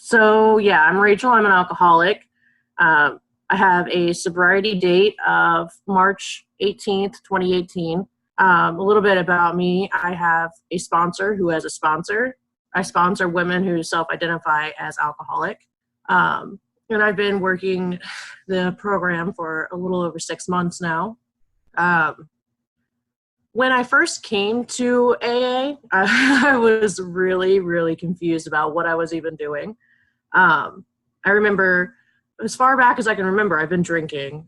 So yeah, I'm Rachel. I'm an alcoholic. I have a sobriety date of March 18th, 2018. A little bit about me. I have a sponsor who has a sponsor. I sponsor women who self-identify as alcoholic. Um, and I've been working the program for a little over 6 months now. Um, when I first came to AA, I was really, really confused about what I was even doing. I remember as far back as I can remember, I've been drinking.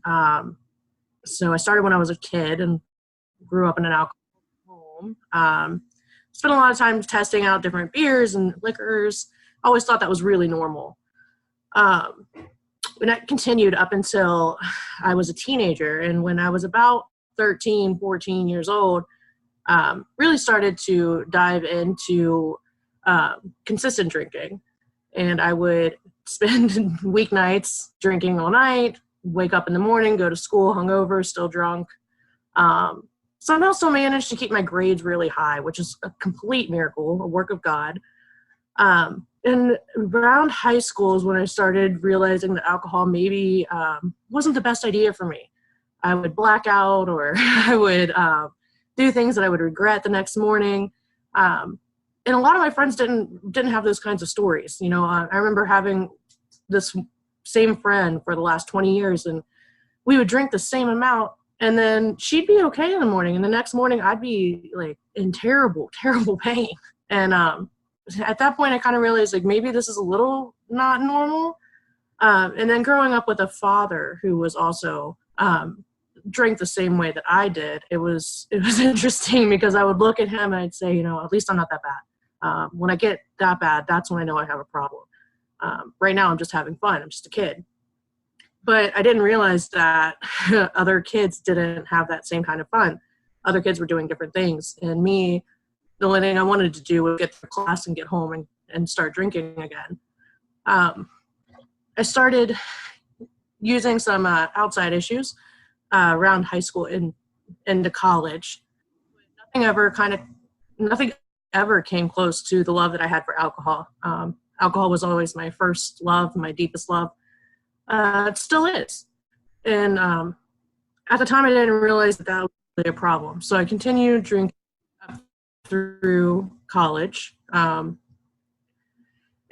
So I started when I was a kid and grew up in an alcohol home. Spent a lot of time testing out different beers and liquors. I always thought that was really normal. Um, and that continued up until I was a teenager. And when I was about 13, 14 years old, really started to dive into consistent drinking. And I would spend weeknights drinking all night, wake up in the morning, go to school hungover, still drunk. Somehow still managed to keep my grades really high, which is a complete miracle, a work of God. And around high school is when I started realizing that alcohol maybe wasn't the best idea for me. I would black out, or I would do things that I would regret the next morning. And a lot of my friends didn't have those kinds of stories. You know, I remember having this same friend for the last 20 years, and we would drink the same amount, and then she'd be okay in the morning, and the next morning I'd be like in terrible, terrible pain. And at that point, I kind of realized like maybe this is a little not normal. And then growing up with a father who was also drank the same way that I did, it was interesting because I would look at him and I'd say, you know, at least I'm not that bad. When I get that bad, that's when I know I have a problem. Right now, I'm just having fun. I'm just a kid. But I didn't realize that other kids didn't have that same kind of fun. Other kids were doing different things. And me, the only thing I wanted to do was get to class and get home and start drinking again. I started using some outside issues around high school and into college. Nothing ever came close to the love that I had for alcohol. Alcohol was always my first love, my deepest love. It still is. And at the time, I didn't realize that was really a problem. So I continued drinking through college. In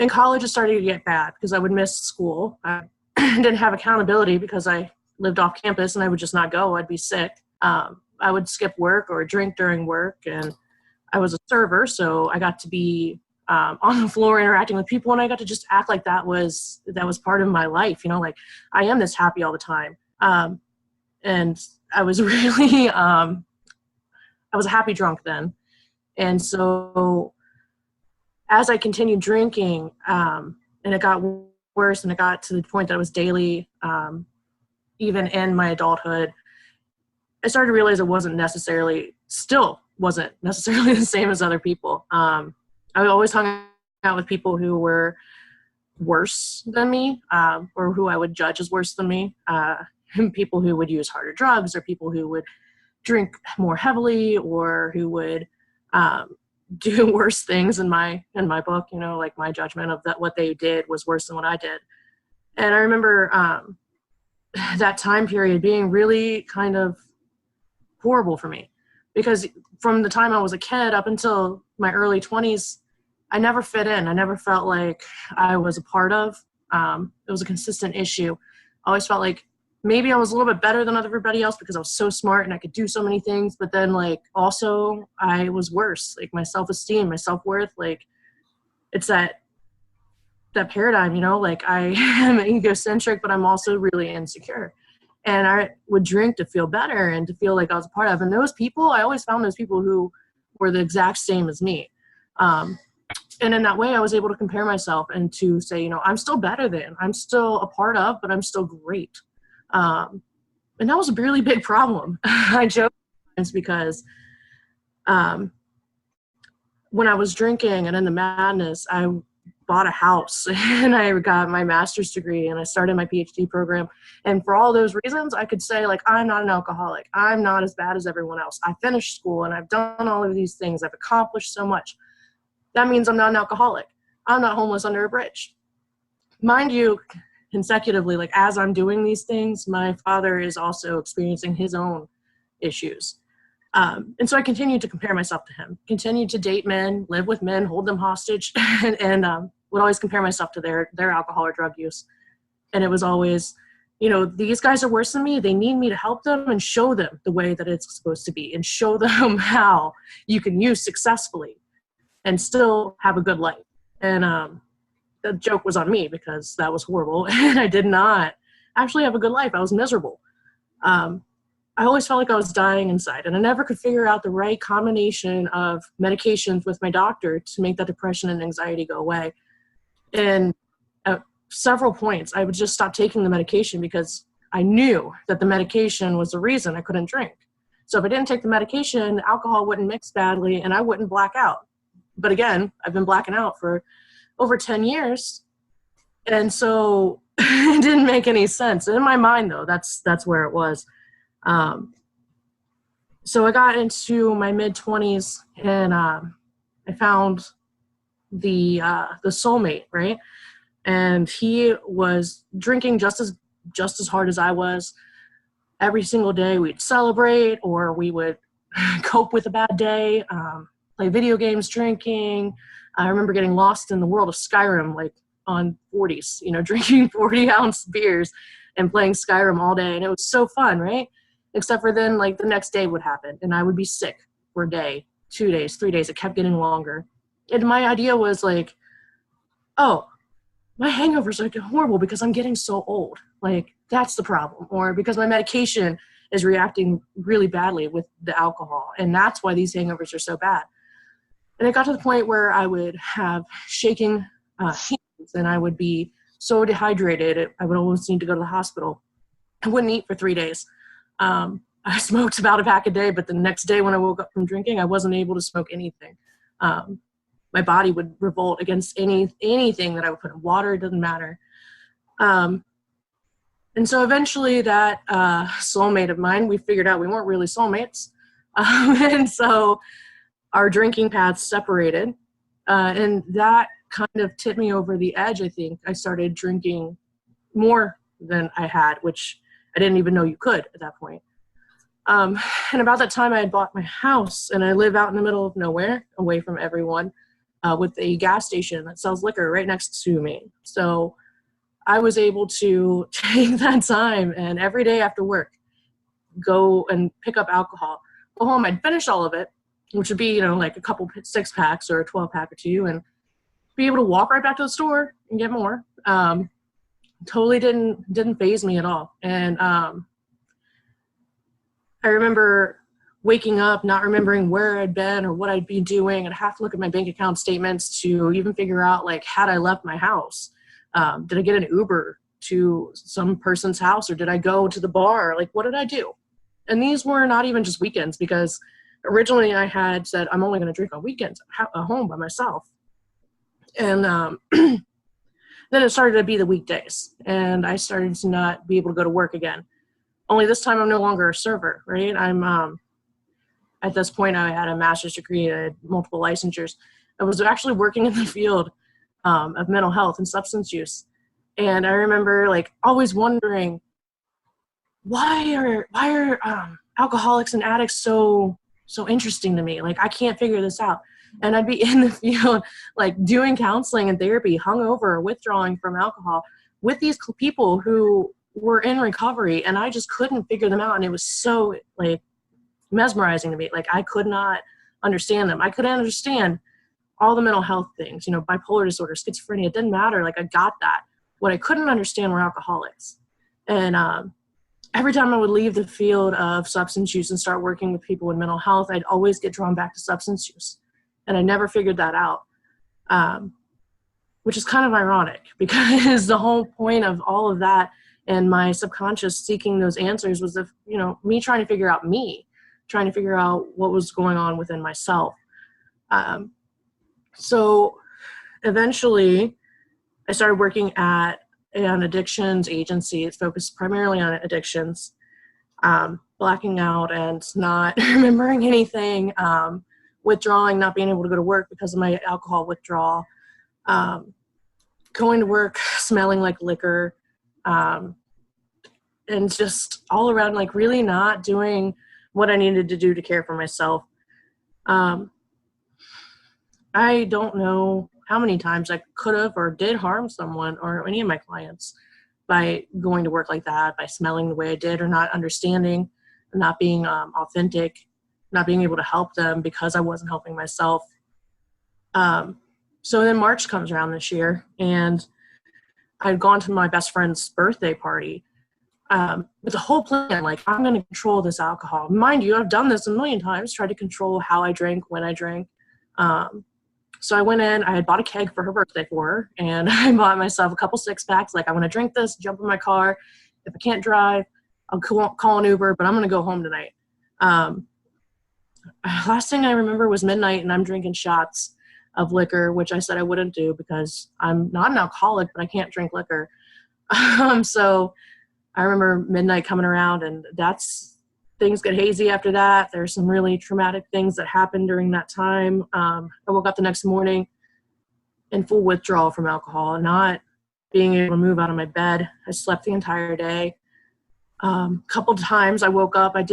college, it started to get bad because I would miss school. I didn't have accountability because I lived off campus and I would just not go. I'd be sick. I would skip work or drink during work, and I was a server, so I got to be on the floor interacting with people, and I got to just act like that was part of my life. You know, like I am this happy all the time. And I was really, I was a happy drunk then. And so as I continued drinking, and it got worse, and it got to the point that it was daily, even in my adulthood, I started to realize still wasn't necessarily the same as other people. I always hung out with people who were worse than me, or who I would judge as worse than me. People who would use harder drugs, or people who would drink more heavily, or who would do worse things in my book. You know, like my judgment of that what they did was worse than what I did. And I remember that time period being really kind of horrible for me, because from the time I was a kid up until my early 20s, I never fit in. I never felt like I was a part of. It was a consistent issue. I always felt like maybe I was a little bit better than everybody else because I was so smart and I could do so many things, but then like also I was worse. Like my self-esteem, my self-worth, like it's that paradigm, you know, like I am egocentric, but I'm also really insecure. And I would drink to feel better and to feel like I was a part of. And those people, I always found those people who were the exact same as me. And in that way, I was able to compare myself and to say, you know, I'm still better than, I'm still a part of, but I'm still great. And that was a really big problem. I joke because when I was drinking and in the madness, I bought a house and I got my master's degree and I started my PhD program. And for all those reasons, I could say, like, I'm not an alcoholic. I'm not as bad as everyone else. I finished school and I've done all of these things. I've accomplished so much. That means I'm not an alcoholic. I'm not homeless under a bridge. mind you, consecutively, like as I'm doing these things, my father is also experiencing his own issues. And so I continued to compare myself to him, continued to date men, live with men, hold them hostage, and would always compare myself to their alcohol or drug use. And it was always, these guys are worse than me. They need me to help them and show them the way that it's supposed to be and show them how you can use successfully and still have a good life. And the joke was on me because that was horrible. And I did not actually have a good life. I was miserable. I always felt like I was dying inside, and I never could figure out the right combination of medications with my doctor to make that depression and anxiety go away. And at several points, I would just stop taking the medication because I knew that the medication was the reason I couldn't drink. So if I didn't take the medication, the alcohol wouldn't mix badly and I wouldn't black out. But again, I've been blacking out for over 10 years. And so it didn't make any sense. In my mind, though, that's where it was. So I got into my mid-20s and I found the soulmate, right? And he was drinking just as hard as I was. Every single day we'd celebrate, or we would cope with a bad day, play video games, drinking. I remember getting lost in the world of Skyrim, like on 40s, drinking 40-ounce beers and playing Skyrim all day. And it was so fun, right? Except for then, like, the next day would happen, and I would be sick for a day, 2 days, 3 days. It kept getting longer. And my idea was, like, oh, my hangovers are horrible because I'm getting so old. Like, that's the problem. Or because my medication is reacting really badly with the alcohol, and that's why these hangovers are so bad. And it got to the point where I would have shaking hands, and I would be so dehydrated, I would almost need to go to the hospital. I wouldn't eat for 3 days. I smoked about a pack a day, but the next day when I woke up from drinking, I wasn't able to smoke anything. My body would revolt against anything that I would put in water. It doesn't matter. And so eventually that soulmate of mine, we figured out we weren't really soulmates. And so our drinking paths separated. And that kind of tipped me over the edge, I think. I started drinking more than I had, which I didn't even know you could at that point. And about that time, I had bought my house, and I live out in the middle of nowhere, away from everyone, with a gas station that sells liquor right next to me. So I was able to take that time and every day after work, go and pick up alcohol. Go home, I'd finish all of it, which would be, like a couple 6-packs or a 12-pack or two, and be able to walk right back to the store and get more. Totally didn't faze me at all. And I remember waking up, not remembering where I'd been or what I'd be doing. I'd have to look at my bank account statements to even figure out, like, had I left my house? Did I get an Uber to some person's house, or did I go to the bar? Like, what did I do? And these were not even just weekends, because originally I had said I'm only going to drink on weekends at home by myself. And then it started to be the weekdays, and I started to not be able to go to work again. Only this time I'm no longer a server, right? I'm at this point I had a master's degree, I had multiple licensures. I was actually working in the field of mental health and substance use. And I remember, like, always wondering, why are alcoholics and addicts so interesting to me? Like, I can't figure this out. And I'd be in the field, like, doing counseling and therapy, hungover or withdrawing from alcohol with these people who were in recovery, and I just couldn't figure them out. And it was so, like, mesmerizing to me. Like, I could not understand them. I couldn't understand all the mental health things, bipolar disorder, schizophrenia. It didn't matter. Like, I got that. What I couldn't understand were alcoholics. And every time I would leave the field of substance use and start working with people with mental health, I'd always get drawn back to substance use. And I never figured that out, which is kind of ironic, because the whole point of all of that and my subconscious seeking those answers was, me trying to figure out me, trying to figure out what was going on within myself. So eventually I started working at an addictions agency. It's focused primarily on addictions, blacking out and not remembering anything, withdrawing, not being able to go to work because of my alcohol withdrawal. going to work smelling like liquor, and just all around like really not doing what I needed to do to care for myself. I don't know how many times I could have or did harm someone or any of my clients by going to work like that, by smelling the way I did, or not understanding, not being authentic, not being able to help them because I wasn't helping myself. So then March comes around this year, and I'd gone to my best friend's birthday party with the whole plan, like, I'm going to control this alcohol. Mind you, I've done this a million times, tried to control how I drank, when I drank. So I went in, I had bought a keg for her birthday for her, and I bought myself a couple 6-packs. Like, I want to drink this, jump in my car. If I can't drive, I'll call an Uber, but I'm going to go home tonight. Last thing I remember was midnight, and I'm drinking shots of liquor, which I said I wouldn't do because I'm not an alcoholic, but I can't drink liquor. So I remember midnight coming around, and things get hazy after that. There's some really traumatic things that happened during that time. I woke up the next morning in full withdrawal from alcohol, not being able to move out of my bed. I slept the entire day. Couple times I woke up, I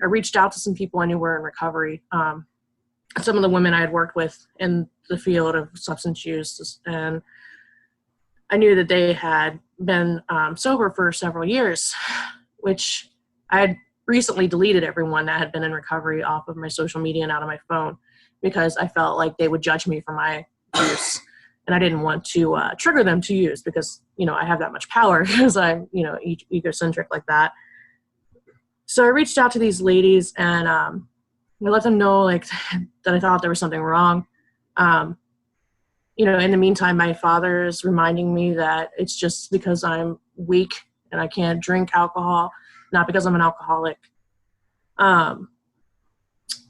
reached out to some people I knew were in recovery. Some of the women I had worked with in the field of substance use, and I knew that they had been sober for several years, which I had recently deleted everyone that had been in recovery off of my social media and out of my phone, because I felt like they would judge me for my use. And I didn't want to trigger them to use, because, I have that much power because I'm, egocentric like that. So I reached out to these ladies, and I let them know, like, that I thought there was something wrong. In the meantime, my father is reminding me that it's just because I'm weak and I can't drink alcohol, not because I'm an alcoholic.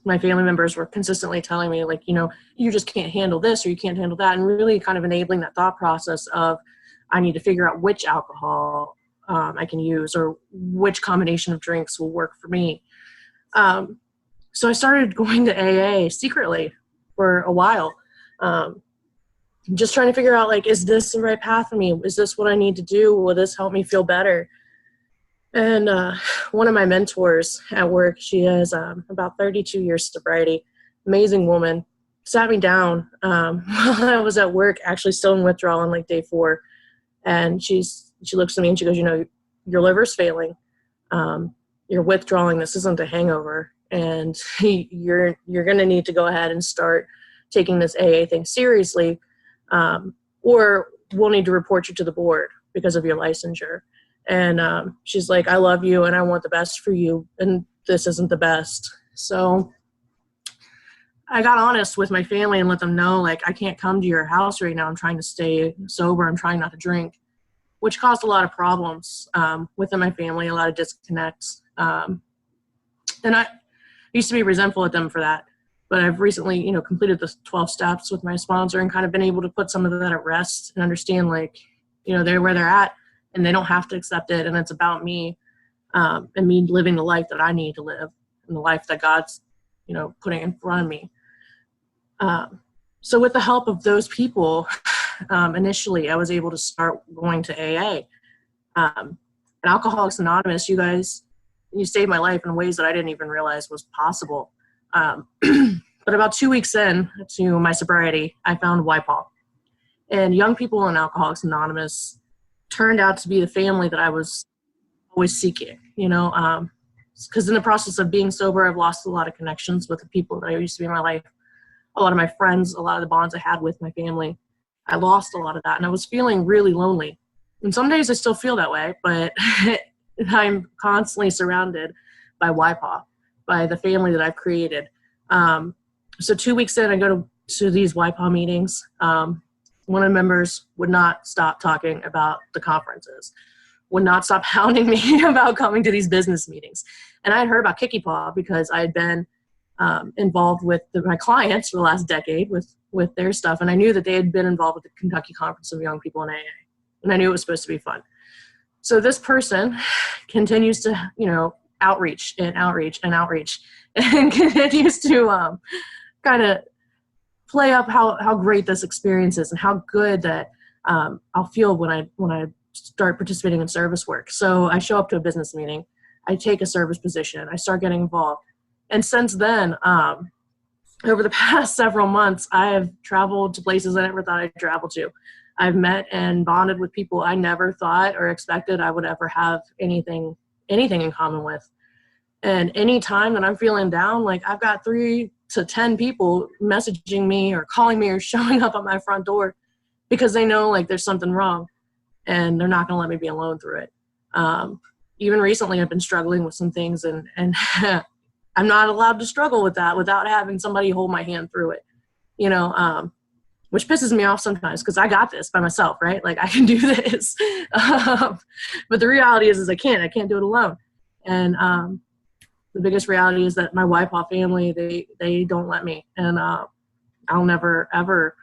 My family members were consistently telling me, like, you just can't handle this or you can't handle that, and really kind of enabling that thought process of, I need to figure out which alcohol I can use, or which combination of drinks will work for me. So I started going to AA secretly for a while, just trying to figure out, like, is this the right path for me? Is this what I need to do? Will this help me feel better? And one of my mentors at work, she has about 32 years sobriety, amazing woman, sat me down while I was at work, actually still in withdrawal on like day 4. And she looks at me and she goes, your liver's failing. You're withdrawing. This isn't a hangover. And you're going to need to go ahead and start taking this AA thing seriously, or we'll need to report you to the board because of your licensure. And she's like, I love you and I want the best for you, and this isn't the best. So I got honest with my family and let them know, like, I can't come to your house right now. I'm trying to stay sober. I'm trying not to drink, which caused a lot of problems within my family, a lot of disconnects. And I used to be resentful at them for that. But I've recently, completed the 12 steps with my sponsor and kind of been able to put some of that at rest and understand, like, they're where they're at and they don't have to accept it. And it's about me and me living the life that I need to live and the life that God's, putting in front of me. So with the help of those people, initially I was able to start going to AA. And Alcoholics Anonymous, you guys, you saved my life in ways that I didn't even realize was possible. But about 2 weeks in to my sobriety, I found YPAW. And Young People in Alcoholics Anonymous turned out to be the family that I was always seeking, because in the process of being sober, I've lost a lot of connections with the people that I used to be in my life. A lot of my friends, a lot of the bonds I had with my family, I lost a lot of that. And I was feeling really lonely. And some days I still feel that way, but I'm constantly surrounded by YPAW, by the family that I've created. So 2 weeks in, I go to these YPAW meetings. One of the members would not stop talking about the conferences, would not stop hounding me about coming to these business meetings. And I had heard about Kicky Paw because I had been involved with my clients for the last decade with their stuff. And I knew that they had been involved with the Kentucky Conference of Young People in AA. And I knew it was supposed to be fun. So this person continues to, outreach and continues to kind of play up how great this experience is and how good that I'll feel when I start participating in service work. So I show up to a business meeting, I take a service position, I start getting involved. And since then, over the past several months, I have traveled to places I never thought I'd travel to. I've met and bonded with people I never thought or expected I would ever have anything in common with. And any time that I'm feeling down, like I've got 3 to 10 people messaging me or calling me or showing up at my front door because they know like there's something wrong and they're not going to let me be alone through it. Even recently I've been struggling with some things and I'm not allowed to struggle with that without having somebody hold my hand through it, which pisses me off sometimes because I got this by myself, right? Like I can do this. But the reality is I can't do it alone. And the biggest reality is that my WIPOF family, they don't let me. And I'll never, ever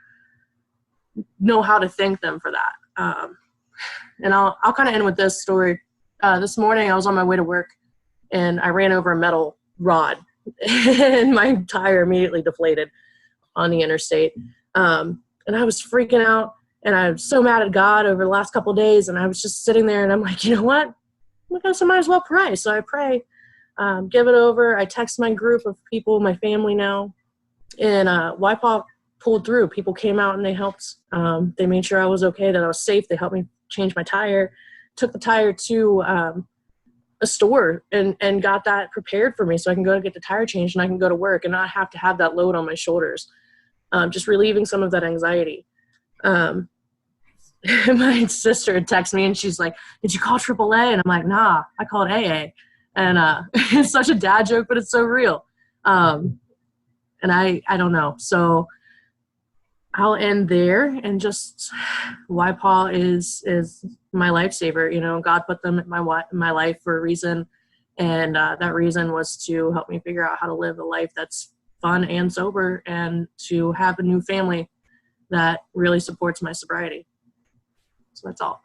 know how to thank them for that. And I'll kind of end with this story. This morning I was on my way to work and I ran over a metal rod and my tire immediately deflated on the interstate. And I was freaking out and I was so mad at God over the last couple of days. And I was just sitting there and I'm like, you know what? I guess I might as well pray. So I pray, give it over. I text my group of people, my family now, and WIPOF pulled through. People came out and they helped. They made sure I was okay, that I was safe. They helped me change my tire, took the tire to a store and got that prepared for me so I can go get the tire changed and I can go to work and not have to have that load on my shoulders. Just relieving some of that anxiety. My sister had texted me and she's like, did you call AAA? And I'm like, nah, I called AA. And it's such a dad joke, but it's so real. And I don't know. So I'll end there and just WIPOF is my lifesaver. God put them in my life for a reason. And that reason was to help me figure out how to live a life that's fun and sober and to have a new family that really supports my sobriety. So that's all.